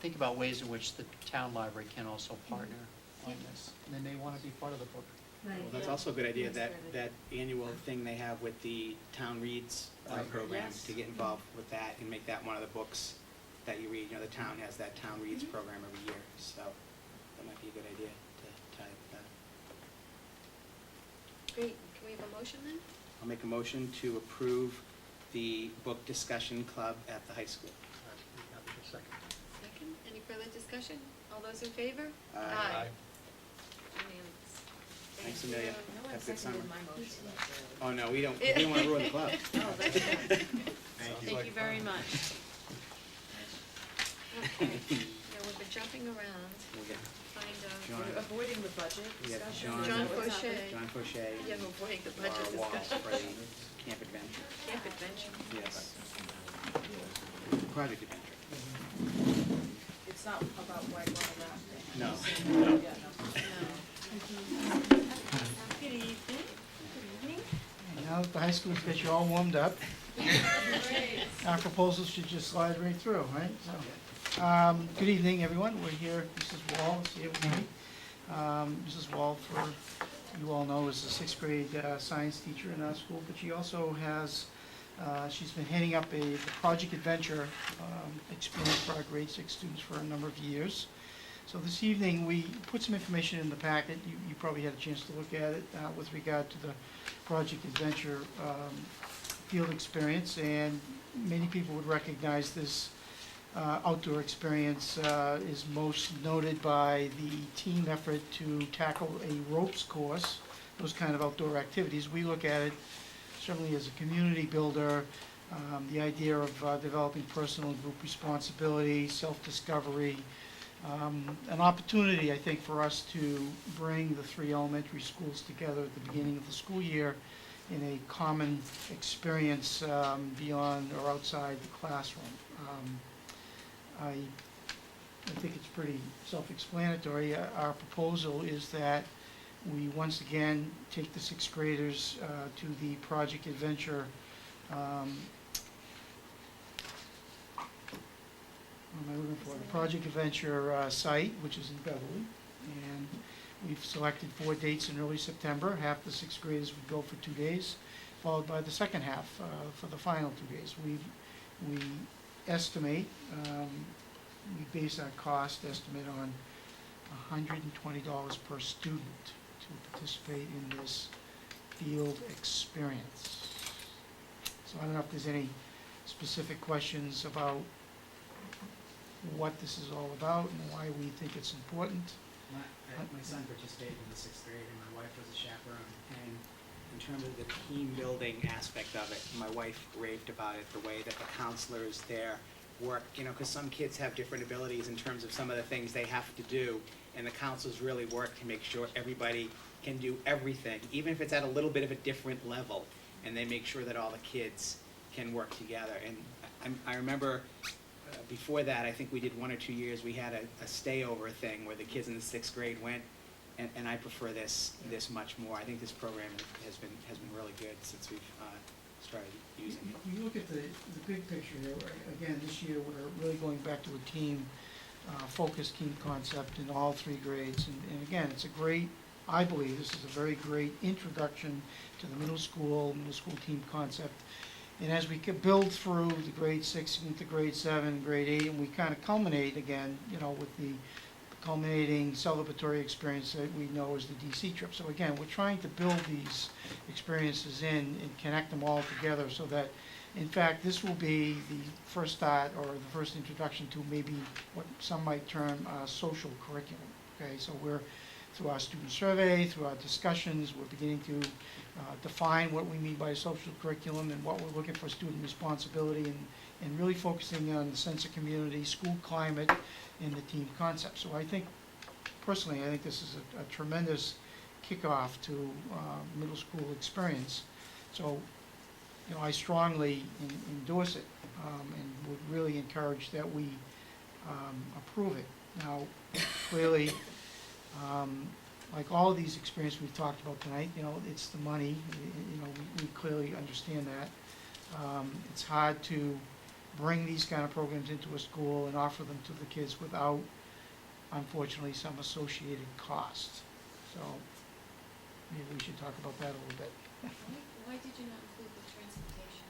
think about ways in which the town library can also partner on this. And they may want to be part of the book. Right. Well, that's also a good idea, that annual thing they have with the town reads Right. program, Yes. to get involved with that and make that one of the books that you read. You know, the town has that town reads program every year, so that might be a good idea to tie that. Great, can we have a motion then? I'll make a motion to approve the book discussion club at the high school. Second. Second, any further discussion? All those in favor? Aye. Unanimous. Thanks, Thank Amelia. you. No one Have a good summer. seconded my motion. Oh, no, we don't want to ruin the club. Oh, that's right. Thank you very much. Okay, now we've been jumping around, We'll get find John. We're avoiding the budget We have discussion. John. Is that what's Faucher. happening? John Faucher. yeah, we're avoiding the Laura budget Wall discussion. for the Camp Adventure. Camp Adventure. Yes. Project Adventure. It's not about whitewater rafting. No. Yeah, no. Good evening. Good evening. Now that the high school's got you all warmed up, our proposals should just slide right through, right? So, good evening, everyone. We're here, Mrs. Wall is here with me. Mrs. Wall, for you all know, is a sixth grade science teacher in our school, but she also has, she's been heading up the Project Adventure experience for our grade 6 students for a number of years. So this evening, we put some information in the packet. You probably had a chance to look at it with regard to the Project Adventure field experience, and many people would recognize this outdoor experience is most noted by the team effort to tackle a ropes course, those kind of outdoor activities. We look at it certainly as a community builder, the idea of developing personal and group responsibility, self-discovery, an opportunity, I think, for us to bring the 3 elementary schools together at the beginning of the school year in a common experience beyond or outside the classroom. I think it's pretty self-explanatory. Our proposal is that we once again take the 6th graders to the Project Adventure what am I looking for? The Project Adventure site, which is in Beverly, and we've selected 4 dates in early September. Half the 6th graders would go for 2 days, followed by the second half for the final 2 days. We estimate, we base our cost estimate on $120 per student to participate in this field experience. So I don't know if there's any specific questions about what this is all about and why we think it's important. My son participated in the 6th grade, and my wife was a chaperone. And in terms of the team building aspect of it, my wife raved about it, the way that the counselors there work, you know, because some kids have different abilities in terms of some of the things they have to do, and the counselors really work to make sure everybody can do everything, even if it's at a little bit of a different level, and they make sure that all the kids can work together. And I remember before that, I think we did 1 or 2 years, we had a stayover thing where the kids in the 6th grade went, and I prefer this much more. I think this program has been really good since we've started using it. When you look at the big picture here, again, this year, we're really going back to a team, focused team concept in all 3 grades. And again, it's a great, I believe, this is a very great introduction to the middle school team concept. And as we could build through the grade 6 into grade 7, grade 8, and we kind of culminate again, you know, with the culminating celebratory experience that we know as the DC trip. So again, we're trying to build these experiences in and connect them all together so that, in fact, this will be the first start or the first introduction to maybe what some might term social curriculum. Okay, so we're, through our student survey, through our discussions, we're beginning to define what we mean by social curriculum and what we're looking for student responsibility, and really focusing on the sense of community, school climate, and the team concept. So I think, personally, I think this is a tremendous kickoff to middle school experience. So, you know, I strongly endorse it and would really encourage that we approve it. Now, clearly, like all of these experiences we've talked about tonight, you know, it's the money. You know, we clearly understand that. It's hard to bring these kind of programs into a school and offer them to the kids without, unfortunately, some associated costs. So maybe we should talk about that a little bit. Why did you not include the transportation?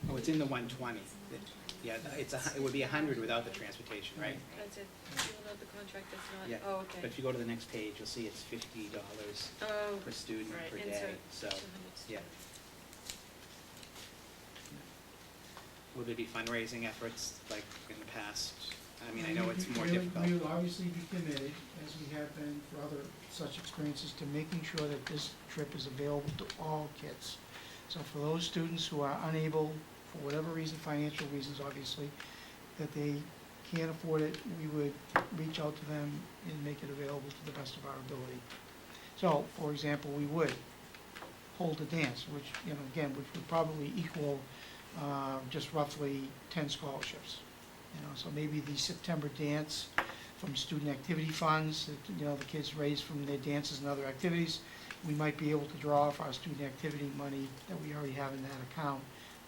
Oh, it's in the 120. Yeah, it would be 100 without the transportation, right? That's it, even though the contract does not, Yeah. oh, But okay. if you go to the next page, you'll see it's $50 Oh, per student right, per day, insert so, 200 yeah. students. Will there be fundraising efforts like in the past? I mean, I know it's more We difficult. will obviously be committed, as we have been for other such experiences, to making sure that this trip is available to all kids. So for those students who are unable, for whatever reason, financial reasons obviously, that they can't afford it, we would reach out to them and make it available to the best of our ability. So, for example, we would hold a dance, which, again, which would probably equal just roughly 10 scholarships. So maybe the September dance from student activity funds, that, the kids raise from their dances and other activities, we might be able to draw off our student activity money that we already have in that account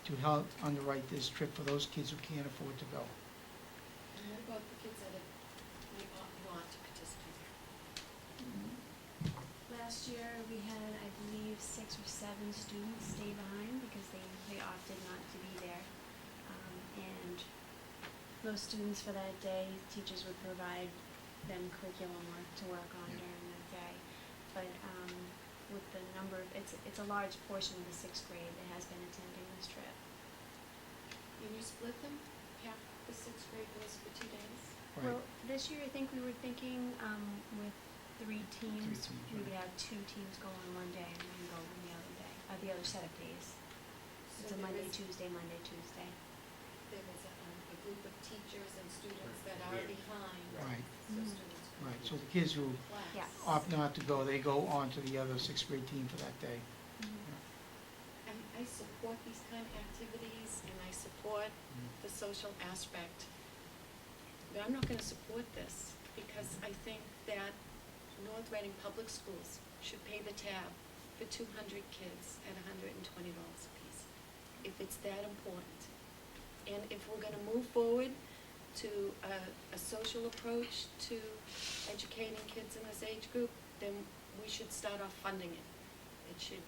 to help underwrite this trip for those kids who can't afford to go. And what about the kids that might not want to participate? Last year, we had, I believe, 6 or 7 students stay behind because they opted not to be there. And most students for that day, teachers would provide them curriculum work to work on during the day. But with the number, it's a large portion of the 6th grade that has been attending this trip. And you split them? Half the 6th grade goes for 2 days? Well, this year, I think we were thinking with 3 teams, teams, we would right. have 2 teams go on one day and then go on the other day, the other set of days. It's So a Monday, there is- Tuesday, Monday, Tuesday. There is a group of teachers and students that are behind. Right. So Mhm. students can Right, do so the kids who class. Yes. opt not to go, they go on to the other 6th grade team for that day. I support these kind of activities and I support the social aspect. But I'm not gonna support this because I think that North Reading Public Schools should pay the tab for 200 kids at $120 apiece, if it's that important. And if we're gonna move forward to a social approach to educating kids in this age group, then we should start off funding it. It should,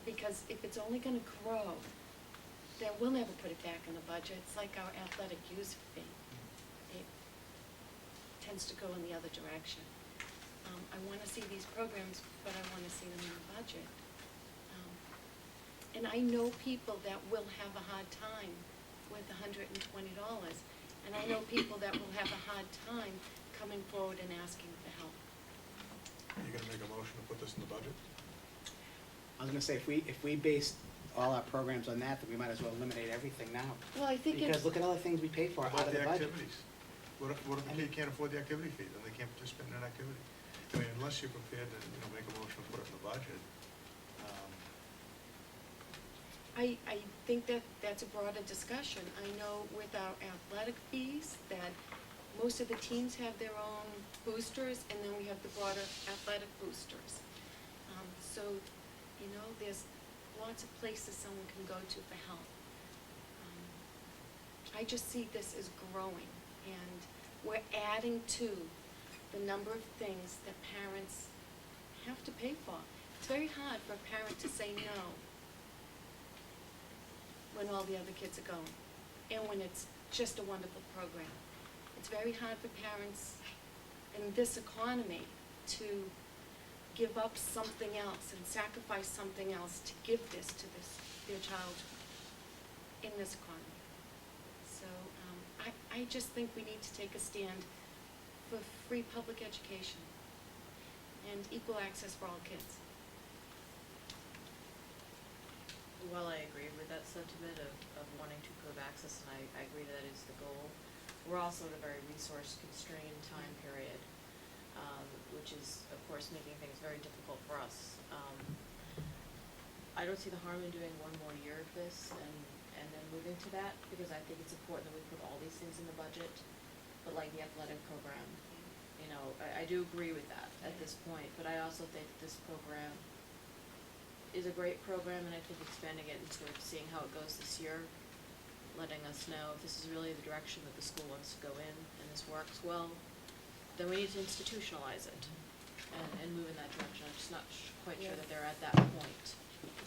because if it's only gonna grow, then we'll never put it back in the budget. It's like our athletic user fee. It tends to go in the other direction. I wanna see these programs, but I wanna see them in the budget. And I know people that will have a hard time with $120, and I know people that will have a hard time coming forward and asking for help. Are you gonna make a motion to put this in the budget? I was gonna say, if we based all our programs on that, then we might as well eliminate everything now. Well, I think Because it's, look at all the things we pay for What out about of the the budget. activities? What if the kid can't afford the activity fee, then they can't participate in an activity? I mean, unless you're prepared to, make a motion to put it in the budget. I think that that's a broader discussion. I know with our athletic fees that most of the teams have their own boosters, and then we have the broader athletic boosters. So, there's lots of places someone can go to for help. I just see this as growing, and we're adding to the number of things that parents have to pay for. It's very hard for a parent to say no when all the other kids are going, and when it's just a wonderful program. It's very hard for parents in this economy to give up something else and sacrifice something else to give this to their child in this economy. So, I just think we need to take a stand for free public education and equal access for all kids. Well, I agree with that sentiment of wanting to improve access, and I agree that is the goal. We're also in a very resource-constrained time period, which is, of course, making things very difficult for us. I don't see the harm in doing one more year of this and then moving to that, because I think it's important that we put all these things in the budget, but like the athletic program, I do agree with that at this point, but I also think this program is a great program, and I think expanding it and sort of seeing how it goes this year letting us know if this is really the direction that the school wants to go in and this works well, then we need to institutionalize it and move in that direction. I'm just not quite sure that they're at that point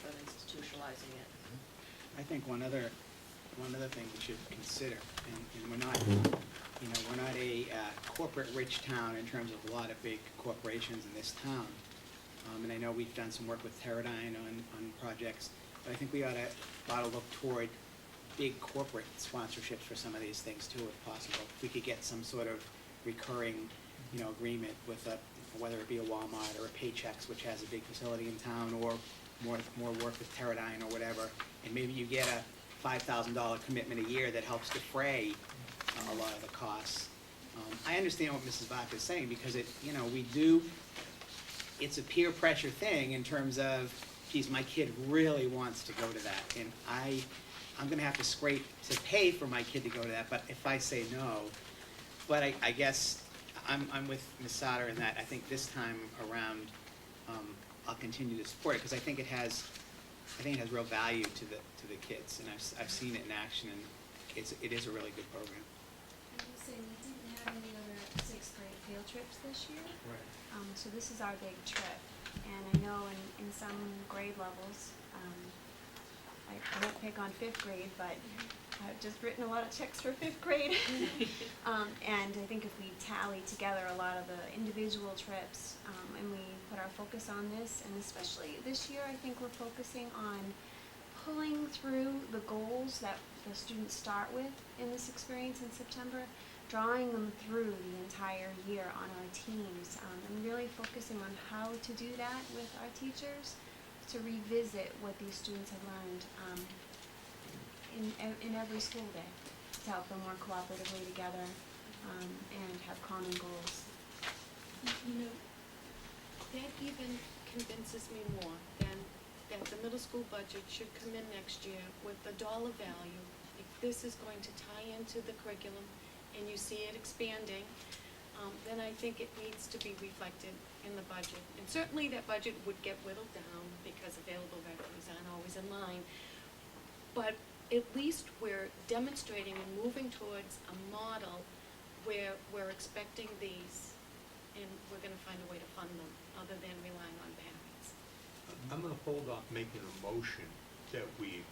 of institutionalizing it. I think one other thing we should consider, and we're not, we're not a corporate rich town in terms of a lot of big corporations in this town. And I know we've done some work with Teradyne on projects, but I think we ought to look toward big corporate sponsorships for some of these things too, if possible. If we could get some sort of recurring, agreement with whether it be a Walmart or a Paychex, which has a big facility in town, or more work with Teradyne or whatever, and maybe you get a $5,000 commitment a year that helps defray a lot of the costs. I understand what Mrs. Bach is saying, because it's a peer pressure thing in terms of, geez, my kid really wants to go to that, and I'm gonna have to scrape to pay for my kid to go to that, but if I say no, but I guess I'm with Ms. Sauter in that I think this time around, I'll continue to support it, because I think it has real value to the kids, and I've seen it in action, and it is a really good program. I will say, we didn't have any other sixth grade field trips this year. Right. So this is our big trip, and I know in some grade levels, I won't pick on fifth grade, but I've just written a lot of checks for fifth grade. And I think if we tally together a lot of the individual trips, and we put our focus on this, and especially this year, I think we're focusing on pulling through the goals that the students start with in this experience in September, drawing them through the entire year on our teams, and really focusing on how to do that with our teachers, to revisit what these students have learned in every school day, to help them work cooperatively together and have common goals. That even convinces me more than that the middle school budget should come in next year with the dollar value. If this is going to tie into the curriculum and you see it expanding, then I think it needs to be reflected in the budget. And certainly that budget would get whittled down because available revenues aren't always in line. But at least we're demonstrating and moving towards a model where we're expecting these, and we're gonna find a way to fund them, other than relying on parents. I'm gonna hold off making a motion that we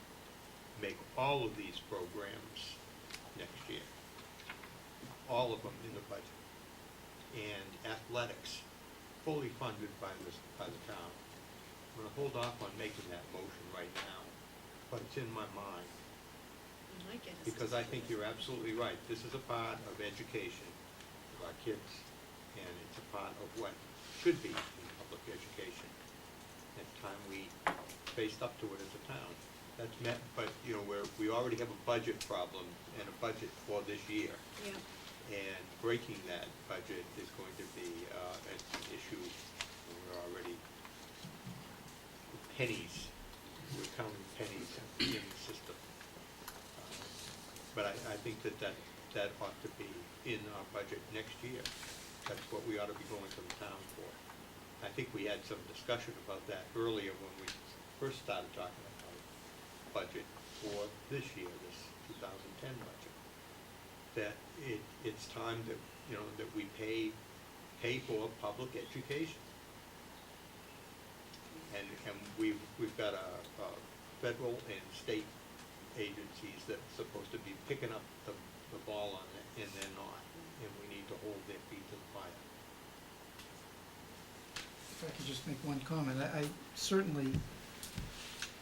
make all of these programs next year. All of them in the budget. And athletics, fully funded by the town. I'm gonna hold off on making that motion right now, but it's in my mind. I might get us Because to I think do you're absolutely right. This is a part of education of our kids, and it's a part of what should be in public education. It's time we faced up to it as a town. That's met, but, we already have a budget problem and a budget for this year. Yeah. And breaking that budget is going to be an issue. We're already pennies, we're counting pennies in the system. But I think that ought to be in our budget next year. That's what we ought to be going to the town for. I think we had some discussion about that earlier when we first started talking about budget for this year, this 2010 budget. That it's time that, that we pay for public education. And we've got a federal and state agencies that are supposed to be picking up the ball on it, and they're not. And we need to hold their feet to the fire. If I could just make one comment, I certainly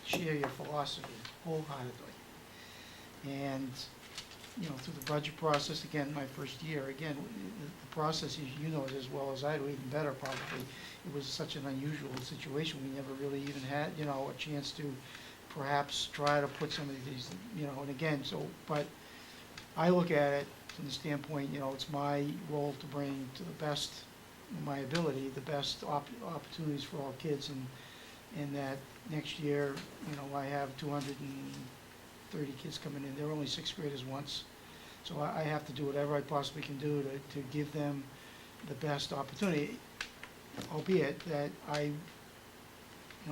share your philosophy wholeheartedly. And, through the budget process, again, my first year, again, the process, you know it as well as I do, even better probably. It was such an unusual situation. We never really even had, a chance to perhaps try to put some of these, and again, but I look at it from the standpoint, it's my role to bring to the best of my ability, the best opportunities for all kids, and that next year, I have 230 kids coming in. There are only sixth graders once, so I have to do whatever I possibly can do to give them the best opportunity, albeit that I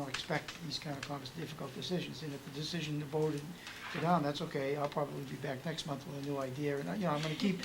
expect these kind of difficult decisions. And if the decision voted go down, that's okay. I'll probably be back next month with a new idea. And, I'm gonna keep